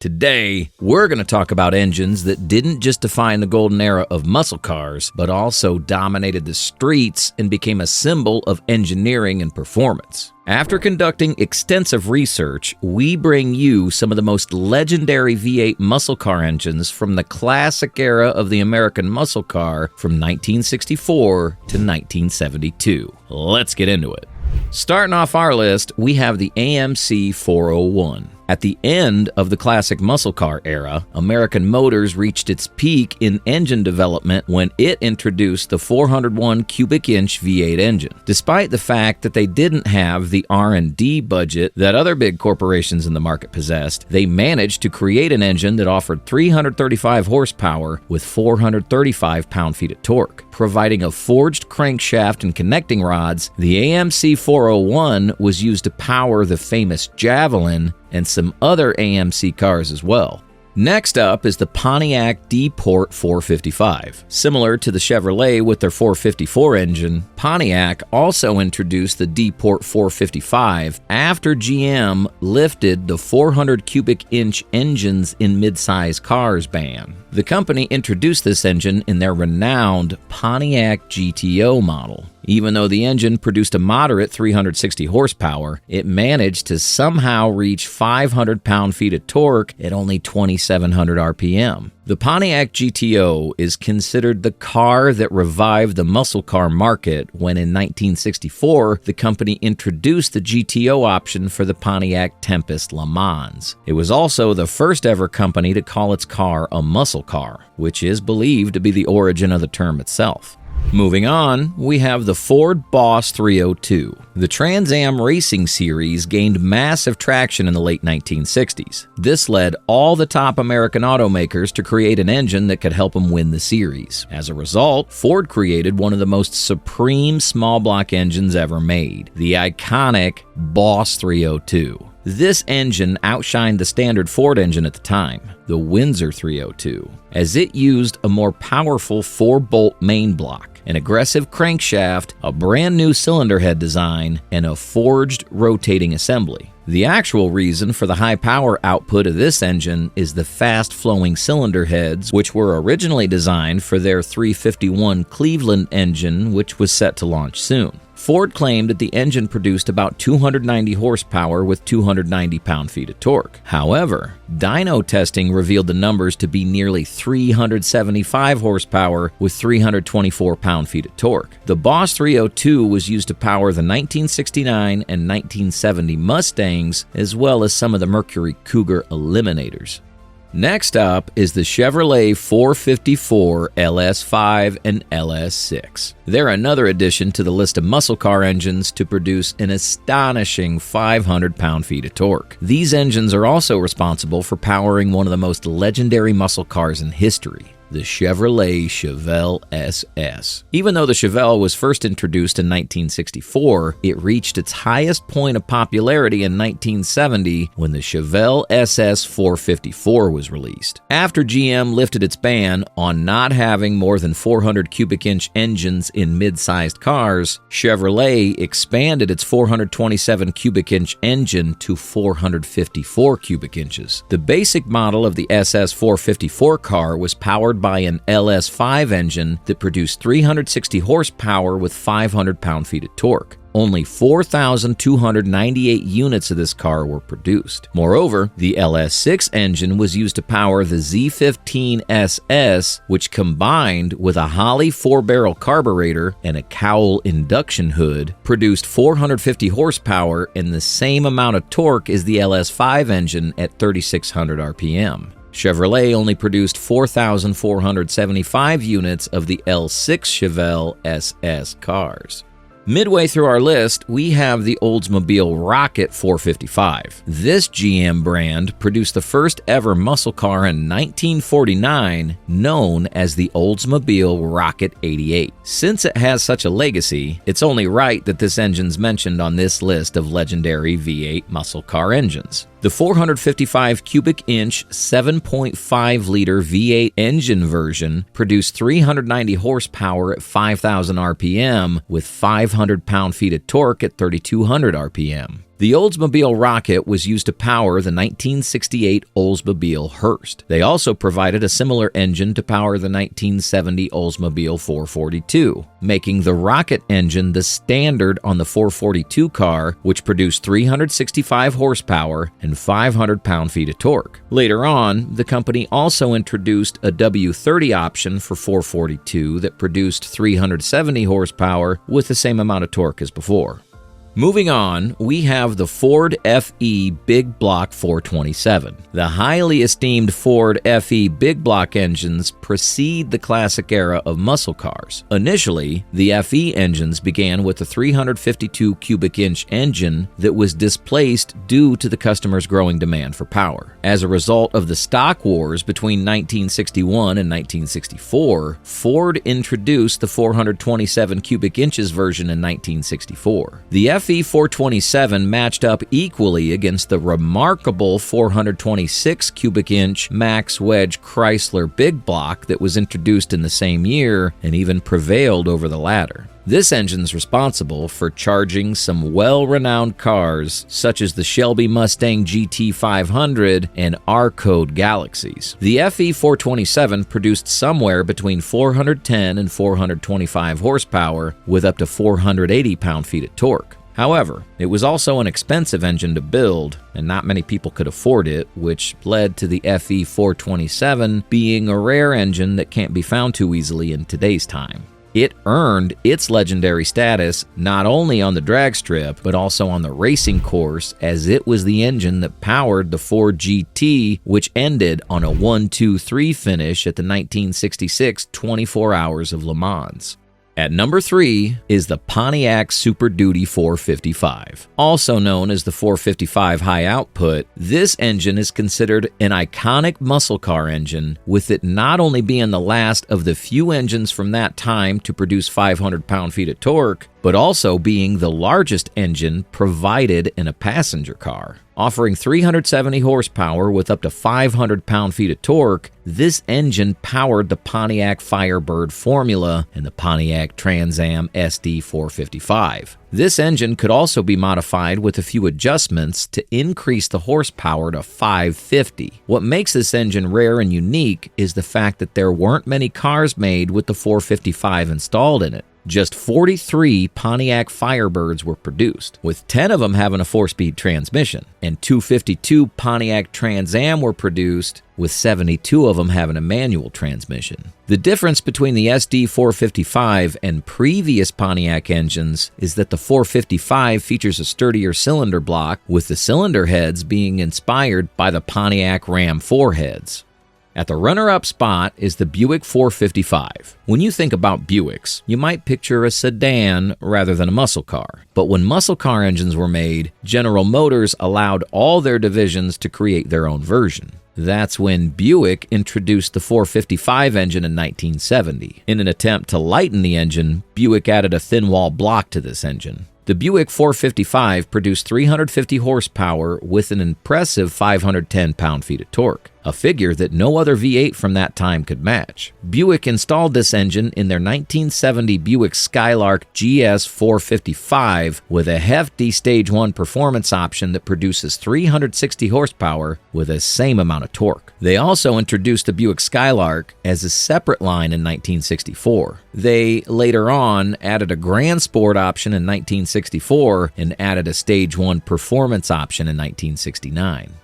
Today, we're going to talk about engines that didn't just define the golden era of muscle cars, but also dominated the streets and became a symbol of engineering and performance. After conducting extensive research, we bring you some of the most legendary V8 muscle car engines from the classic era of the American muscle car from 1964 to 1972. Let's get into it. Starting off our list, we have the AMC 401. At the end of the classic muscle car era, American Motors reached its peak in engine development when it introduced the 401 cubic inch V8 engine. Despite the fact that they didn't have the R&D budget that other big corporations in the market possessed, they managed to create an engine that offered 335 horsepower with 435 pound-feet of torque. Providing a forged crankshaft and connecting rods, the AMC 401 was used to power the famous Javelin and some other AMC cars as well. Next up is the Pontiac D-Port 455. Similar to the Chevrolet with their 454 engine, Pontiac also introduced the D-Port 455 after GM lifted the 400 cubic inch engines in midsize cars ban. The company introduced this engine in their renowned Pontiac GTO model. Even though the engine produced a moderate 360 horsepower, it managed to somehow reach 500 pound-feet of torque at only 2,700 RPM. The Pontiac GTO is considered the car that revived the muscle car market when in 1964, the company introduced the GTO option for the Pontiac Tempest Le Mans. It was also the first ever company to call its car a muscle car, which is believed to be the origin of the term itself. Moving on, we have the Ford Boss 302. The Trans Am Racing Series gained massive traction in the late 1960s. This led all the top American automakers to create an engine that could help them win the series. As a result, Ford created one of the most supreme small block engines ever made, the iconic Boss 302. This engine outshined the standard Ford engine at the time, the Windsor 302, as it used a more powerful 4-bolt main block, an aggressive crankshaft, a brand new cylinder head design, and a forged rotating assembly. The actual reason for the high power output of this engine is the fast-flowing cylinder heads, which were originally designed for their 351 Cleveland engine, which was set to launch soon. Ford claimed that the engine produced about 290 horsepower with 290 pound-feet of torque. However, dyno testing revealed the numbers to be nearly 375 horsepower with 324 pound-feet of torque. The Boss 302 was used to power the 1969 and 1970 Mustangs, as well as some of the Mercury Cougar Eliminators. Next up is the Chevrolet 454 LS5 and LS6. They're another addition to the list of muscle car engines to produce an astonishing 500 pound-feet of torque. These engines are also responsible for powering one of the most legendary muscle cars in history, the Chevrolet Chevelle SS. Even though the Chevelle was first introduced in 1964, it reached its highest point of popularity in 1970 when the Chevelle SS 454 was released. After GM lifted its ban on not having more than 400 cubic inch engines in mid-sized cars, Chevrolet expanded its 427 cubic inch engine to 454 cubic inches. The basic model of the SS 454 car was powered by an LS5 engine that produced 360 horsepower with 500 pound-feet of torque. Only 4,298 units of this car were produced. Moreover, the LS6 engine was used to power the Z15 SS, which combined with a Holley 4-barrel carburetor and a Cowell induction hood, produced 450 horsepower and the same amount of torque as the LS5 engine at 3,600 RPM. Chevrolet only produced 4,475 units of the L6 Chevelle SS cars. Midway through our list, we have the Oldsmobile Rocket 455. This GM brand produced the first ever muscle car in 1949, known as the Oldsmobile Rocket 88. Since it has such a legacy, it's only right that this engine's mentioned on this list of legendary V8 muscle car engines. The 455 cubic inch 7.5-liter V8 engine version produced 390 horsepower at 5,000 RPM with 500 pound-feet of torque at 3,200 RPM. The Oldsmobile Rocket was used to power the 1968 Oldsmobile Hearst. They also provided a similar engine to power the 1970 Oldsmobile 442, making the Rocket engine the standard on the 442 car, which produced 365 horsepower and 500 pound-feet of torque. Later on, the company also introduced a W30 option for 442 that produced 370 horsepower with the same amount of torque as before. Moving on, we have the Ford FE Big Block 427. The highly esteemed Ford FE Big Block engines precede the classic era of muscle cars. Initially, the FE engines began with a 352 cubic inch engine that was displaced due to the customer's growing demand for power. As a result of the stock wars between 1961 and 1964, Ford introduced the 427 cubic inches version in 1964. The FE 427 matched up equally against the remarkable 426 cubic inch Max Wedge Chrysler Big Block that was introduced in the same year and even prevailed over the latter. This engine's responsible for charging some well-renowned cars such as the Shelby Mustang GT500 and R-Code Galaxies. The FE 427 produced somewhere between 410 and 425 horsepower with up to 480 pound-feet of torque. However, it was also an expensive engine to build, and not many people could afford it, which led to the FE 427 being a rare engine that can't be found too easily in today's time. It earned its legendary status not only on the drag strip, but also on the racing course, as it was the engine that powered the Ford GT, which ended on a 1-2-3 finish at the 1966 24 Hours of Le Mans. At number 3 is the Pontiac Super Duty 455. Also known as the 455 High Output, this engine is considered an iconic muscle car engine, with it not only being the last of the few engines from that time to produce 500 pound-feet of torque, but also being the largest engine provided in a passenger car. Offering 370 horsepower with up to 500 pound-feet of torque, this engine powered the Pontiac Firebird Formula and the Pontiac Trans Am SD 455. This engine could also be modified with a few adjustments to increase the horsepower to 550. What makes this engine rare and unique is the fact that there weren't many cars made with the 455 installed in it. Just 43 Pontiac Firebirds were produced, with 10 of them having a 4-speed transmission, and 252 Pontiac Trans Am were produced, with 72 of them having a manual transmission. The difference between the SD 455 and previous Pontiac engines is that the 455 features a sturdier cylinder block, with the cylinder heads being inspired by the Pontiac Ram 4 heads. At the runner-up spot is the Buick 455. When you think about Buicks, you might picture a sedan rather than a muscle car. But when muscle car engines were made, General Motors allowed all their divisions to create their own version. That's when Buick introduced the 455 engine in 1970. In an attempt to lighten the engine, Buick added a thin-wall block to this engine. The Buick 455 produced 350 horsepower with an impressive 510 pound-feet of torque, a figure that no other V8 from that time could match. Buick installed this engine in their 1970 Buick Skylark GS 455 with a hefty Stage 1 performance option that produces 360 horsepower with the same amount of torque. They also introduced the Buick Skylark as a separate line in 1964. They later on added a Grand Sport option in 1964 and added a Stage 1 performance option in 1969.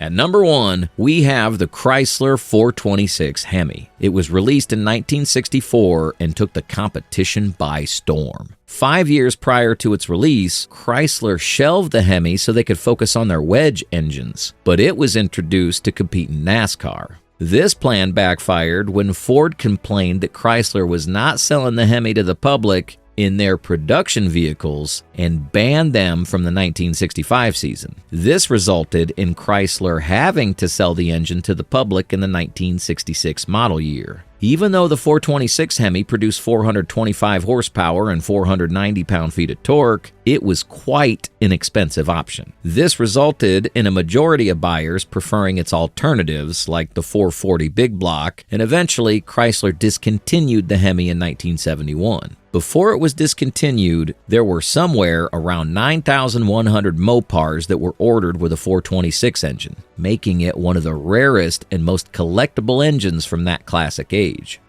At number 1, we have the Chrysler 426 Hemi. It was released in 1964 and took the competition by storm. 5 years prior to its release, Chrysler shelved the Hemi so they could focus on their wedge engines, but it was introduced to compete in NASCAR. This plan backfired when Ford complained that Chrysler was not selling the Hemi to the public in their production vehicles and banned them from the 1965 season. This resulted in Chrysler having to sell the engine to the public in the 1966 model year. Even though the 426 Hemi produced 425 horsepower and 490 pound-feet of torque, it was quite an expensive option. This resulted in a majority of buyers preferring its alternatives like the 440 big block, and eventually Chrysler discontinued the Hemi in 1971. Before it was discontinued, there were somewhere around 9,100 Mopars that were ordered with a 426 engine, making it one of the rarest and most collectible engines from that classic age.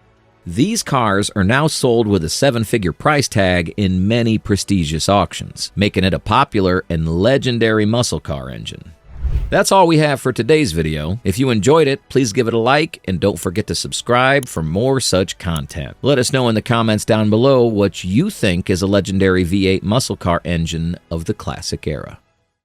These cars are now sold with a 7-figure price tag in many prestigious auctions, making it a popular and legendary muscle car engine. That's all we have for today's video. If you enjoyed it, please give it a like and don't forget to subscribe for more such content. Let us know in the comments down below what you think is a legendary V8 muscle car engine of the classic era.